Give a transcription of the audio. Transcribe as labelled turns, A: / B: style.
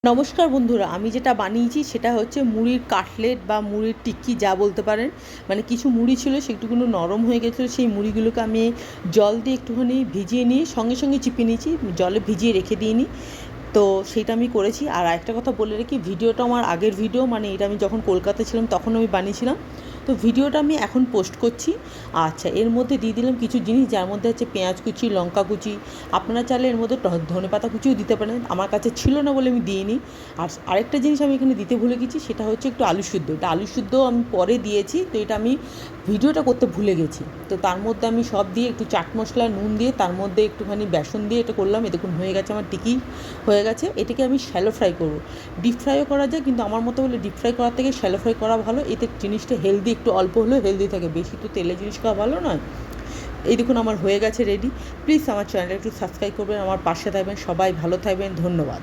A: নমস্কার বন্ধুরা, আমি যেটা বানিয়েছি সেটা হচ্ছে মুড়ির কাটলেট বা মুড়ির টিক্কি যা বলতে পারেন। মানে কিছু মুড়ি ছিল সেগুলো নরম হয়ে গেছিলো, সেই মুড়িগুলোকে আমি জল দিয়ে একটুখানি ভিজিয়ে নিয়ে সঙ্গে সঙ্গে চিপে নিয়েছি, জলে ভিজিয়ে রেখে দিইনি। তো সেইটা আমি করেছি। আর একটা কথা বলে রাখি, ভিডিওটা আমার আগের ভিডিও, মানে এটা আমি যখন কলকাতায় ছিলাম তখন আমি বানিয়েছিলাম। তো ভিডিওটা আমি এখন পোস্ট করছি। আচ্ছা, এর মধ্যে দিয়ে দিলাম কিছু জিনিস, যার মধ্যে হচ্ছে পেঁয়াজ কুচি, লঙ্কা কুচি। আপনারা চাইলে এর মধ্যে ধনেপাতা কুচিও দিতে পারেন, আমার কাছে ছিল না বলে আমি দিইনি। আর আরেকটা জিনিস আমি এখানে দিতে ভুলে গেছি, সেটা হচ্ছে একটু আলু সিদ্ধ। এটা আলু সিদ্ধ আমি পরে দিয়েছি, তো এটা আমি ভিডিওটা করতে ভুলে গেছি। তো তার মধ্যে আমি সব দিয়ে একটু চাট মশলা, নুন দিয়ে, তার মধ্যে একটুখানি বেসন দিয়ে এটা করলাম। দেখুন হয়ে গেছে, আমার টিকি হয়ে গেছে। এটাকে আমি শ্যালো ফ্রাই করব। ডিপ ফ্রাইও করা যায়, কিন্তু আমার মতো হলে ডিপ ফ্রাই করার থেকে শ্যালো ফ্রাই করা ভালো। এতে জিনিসটা হেলদি, একটু অল্প হলেও হেলদি থাকে, বেশি তো তেলের জিনিস খাওয়া ভালো নয়। এই দেখুন আমার হয়ে গেছে রেডি। প্লিজ আমার চ্যানেলটা একটু সাবস্ক্রাইব করবেন, আমার পাশে থাকবেন। সবাই ভালো থাকবেন, ধন্যবাদ।